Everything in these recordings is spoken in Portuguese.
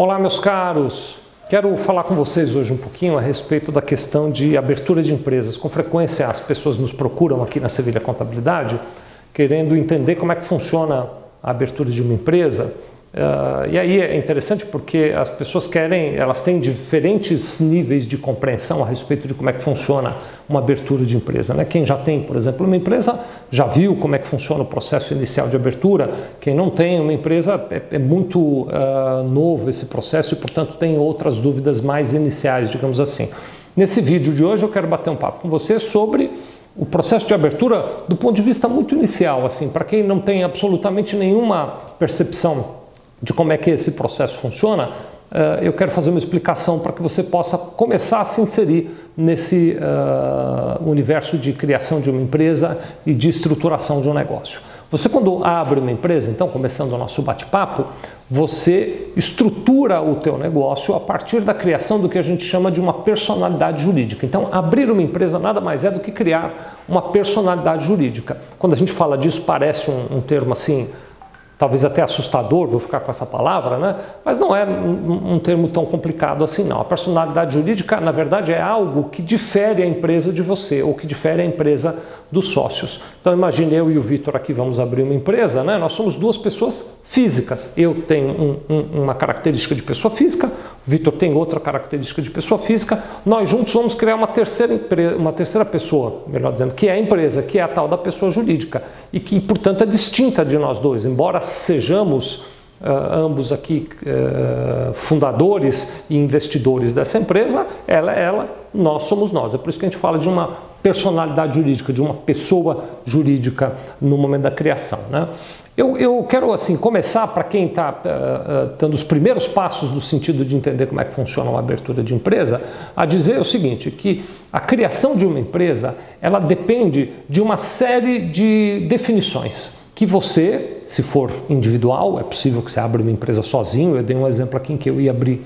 Olá, meus caros! Quero falar com vocês hoje um pouquinho a respeito da questão de abertura de empresas. Com frequência as pessoas nos procuram aqui na Sevilha Contabilidade querendo entender como é que funciona a abertura de uma empresa. E aí é interessante porque as pessoas elas têm diferentes níveis de compreensão a respeito de como é que funciona uma abertura de empresa, né? Quem já tem, por exemplo, uma empresa já viu como é que funciona o processo inicial de abertura. Quem não tem uma empresa é muito novo esse processo e, portanto, tem outras dúvidas mais iniciais, digamos assim. Nesse vídeo de hoje eu quero bater um papo com você sobre o processo de abertura do ponto de vista muito inicial, assim, para quem não tem absolutamente nenhuma percepção de como é que esse processo funciona. Eu quero fazer uma explicação para que você possa começar a se inserir nesse universo de criação de uma empresa e de estruturação de um negócio. Você, quando abre uma empresa, então, começando o nosso bate-papo, você estrutura o teu negócio a partir da criação do que a gente chama de uma personalidade jurídica. Então, abrir uma empresa nada mais é do que criar uma personalidade jurídica. Quando a gente fala disso, parece um termo assim, talvez até assustador, vou ficar com essa palavra, né? Mas não é um termo tão complicado assim, não. A personalidade jurídica, na verdade, é algo que difere a empresa de você, ou que difere a empresa dos sócios. Então, imagine eu e o Vitor aqui vamos abrir uma empresa, né? Nós somos duas pessoas físicas. Eu tenho uma característica de pessoa física, o Vitor tem outra característica de pessoa física. Nós juntos vamos criar uma terceira pessoa, melhor dizendo, que é a empresa, que é a tal da pessoa jurídica e que, portanto, é distinta de nós dois. Embora sejamos ambos aqui fundadores e investidores dessa empresa, ela é ela, nós somos nós. É por isso que a gente fala de uma personalidade jurídica, de uma pessoa jurídica no momento da criação, né? Eu quero assim começar, para quem está dando os primeiros passos no sentido de entender como é que funciona uma abertura de empresa, a dizer o seguinte, que a criação de uma empresa, ela depende de uma série de definições que você, se for individual, é possível que você abra uma empresa sozinho. Eu dei um exemplo aqui em que eu ia abrir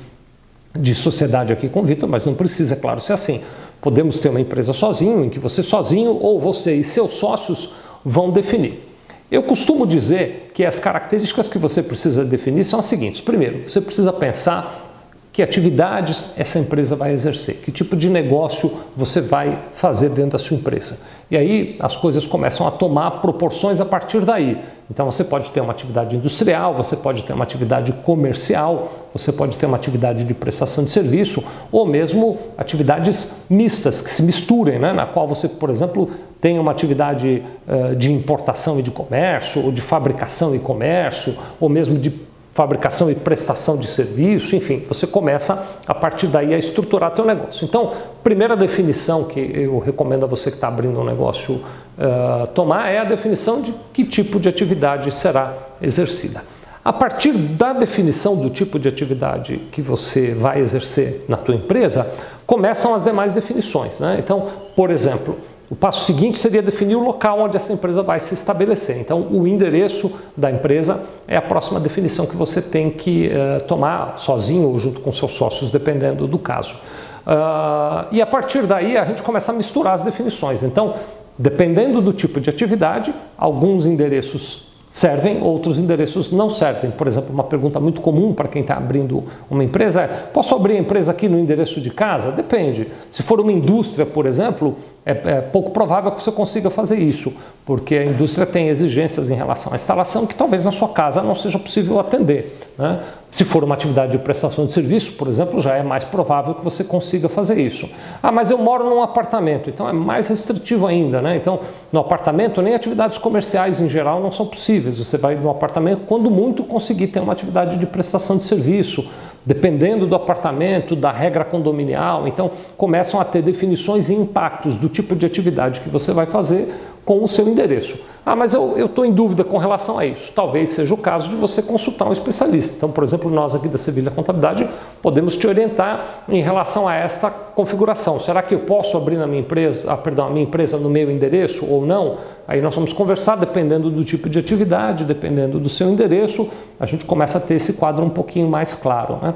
de sociedade aqui com o Vitor, mas não precisa, é claro, ser assim. Podemos ter uma empresa sozinho, em que você sozinho ou você e seus sócios vão definir. Eu costumo dizer que as características que você precisa definir são as seguintes. Primeiro, você precisa pensar que atividades essa empresa vai exercer, que tipo de negócio você vai fazer dentro da sua empresa. E aí as coisas começam a tomar proporções a partir daí. Então você pode ter uma atividade industrial, você pode ter uma atividade comercial, você pode ter uma atividade de prestação de serviço ou mesmo atividades mistas, que se misturem, né? Na qual você, por exemplo, tem uma atividade de importação e de comércio, ou de fabricação e comércio, ou mesmo de fabricação e prestação de serviço, enfim, você começa a partir daí a estruturar teu negócio. Então, primeira definição que eu recomendo a você que está abrindo um negócio tomar é a definição de que tipo de atividade será exercida. A partir da definição do tipo de atividade que você vai exercer na tua empresa, começam as demais definições, né? Então, por exemplo, o passo seguinte seria definir o local onde essa empresa vai se estabelecer. Então, o endereço da empresa é a próxima definição que você tem que tomar sozinho ou junto com seus sócios, dependendo do caso. E a partir daí a gente começa a misturar as definições. Então, dependendo do tipo de atividade, alguns endereços servem, outros endereços não servem. Por exemplo, uma pergunta muito comum para quem está abrindo uma empresa é: posso abrir a empresa aqui no endereço de casa? Depende. Se for uma indústria, por exemplo, é pouco provável que você consiga fazer isso, porque a indústria tem exigências em relação à instalação que talvez na sua casa não seja possível atender, né? Se for uma atividade de prestação de serviço, por exemplo, já é mais provável que você consiga fazer isso. Ah, mas eu moro num apartamento, então é mais restritivo ainda, né? Então, no apartamento, nem atividades comerciais em geral não são possíveis. Você vai no apartamento, quando muito, conseguir ter uma atividade de prestação de serviço, dependendo do apartamento, da regra condominial. Então, começam a ter definições e impactos do tipo de atividade que você vai fazer com o seu endereço. Ah, mas eu estou em dúvida com relação a isso. Talvez seja o caso de você consultar um especialista. Então, por exemplo, nós aqui da Sevilha Contabilidade podemos te orientar em relação a esta configuração. Será que eu posso abrir na minha empresa, a minha empresa no meu endereço ou não? Aí nós vamos conversar, dependendo do tipo de atividade, dependendo do seu endereço, a gente começa a ter esse quadro um pouquinho mais claro, né?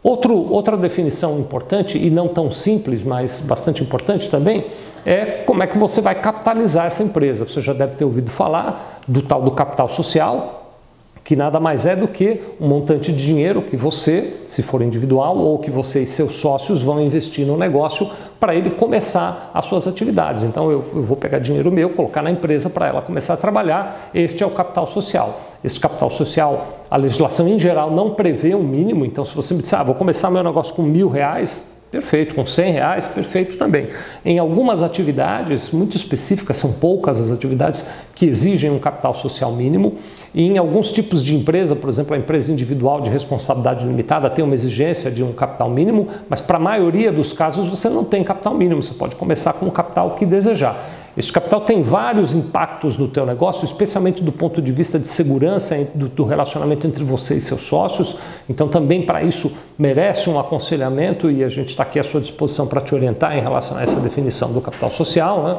Outra definição importante, e não tão simples, mas bastante importante também, é como é que você vai capitalizar essa empresa. Você já deve ter ouvido falar do tal do capital social, que nada mais é do que um montante de dinheiro que você, se for individual, ou que você e seus sócios vão investir no negócio para ele começar as suas atividades. Então eu vou pegar dinheiro meu, colocar na empresa para ela começar a trabalhar. Este é o capital social. Esse capital social, a legislação em geral não prevê um mínimo, então se você me disser, vou começar meu negócio com R$1.000, perfeito, com R$100, perfeito também. Em algumas atividades muito específicas, são poucas as atividades que exigem um capital social mínimo, e em alguns tipos de empresa, por exemplo, a empresa individual de responsabilidade limitada tem uma exigência de um capital mínimo, mas para a maioria dos casos você não tem capital mínimo, você pode começar com o capital que desejar. Este capital tem vários impactos no teu negócio, especialmente do ponto de vista de segurança do relacionamento entre você e seus sócios. Então também para isso merece um aconselhamento e a gente está aqui à sua disposição para te orientar em relação a essa definição do capital social, né?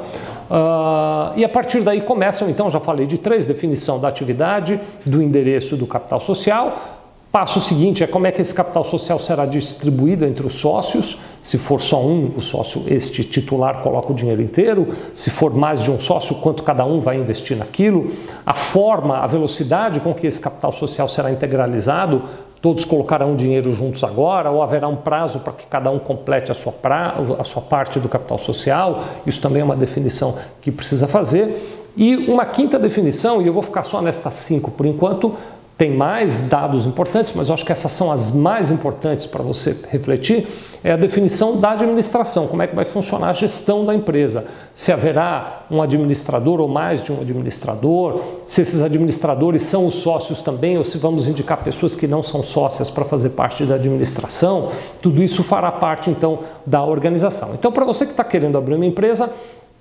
E a partir daí começam, então já falei de 3, definição da atividade, do endereço do capital social. Passo seguinte é como é que esse capital social será distribuído entre os sócios. Se for só um, o sócio, este titular, coloca o dinheiro inteiro. Se for mais de um sócio, quanto cada um vai investir naquilo. A forma, a velocidade com que esse capital social será integralizado. Todos colocarão dinheiro juntos agora ou haverá um prazo para que cada um complete a sua parte do capital social. Isso também é uma definição que precisa fazer. E uma quinta definição, e eu vou ficar só nestas 5 por enquanto. Tem mais dados importantes, mas eu acho que essas são as mais importantes para você refletir, é a definição da administração, como é que vai funcionar a gestão da empresa, se haverá um administrador ou mais de um administrador, se esses administradores são os sócios também, ou se vamos indicar pessoas que não são sócias para fazer parte da administração, tudo isso fará parte então da organização. Então para você que está querendo abrir uma empresa,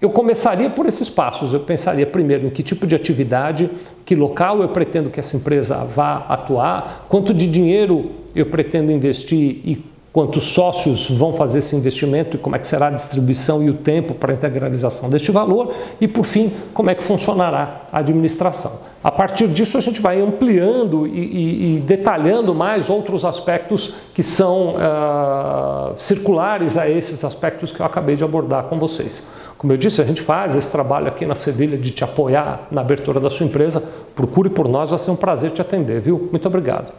eu começaria por esses passos, eu pensaria primeiro em que tipo de atividade, que local eu pretendo que essa empresa vá atuar, quanto de dinheiro eu pretendo investir e quantos sócios vão fazer esse investimento e como é que será a distribuição e o tempo para a integralização deste valor e, por fim, como é que funcionará a administração. A partir disso, a gente vai ampliando e detalhando mais outros aspectos que são circulares a esses aspectos que eu acabei de abordar com vocês. Como eu disse, a gente faz esse trabalho aqui na Sevilha de te apoiar na abertura da sua empresa. Procure por nós, vai ser um prazer te atender, viu? Muito obrigado.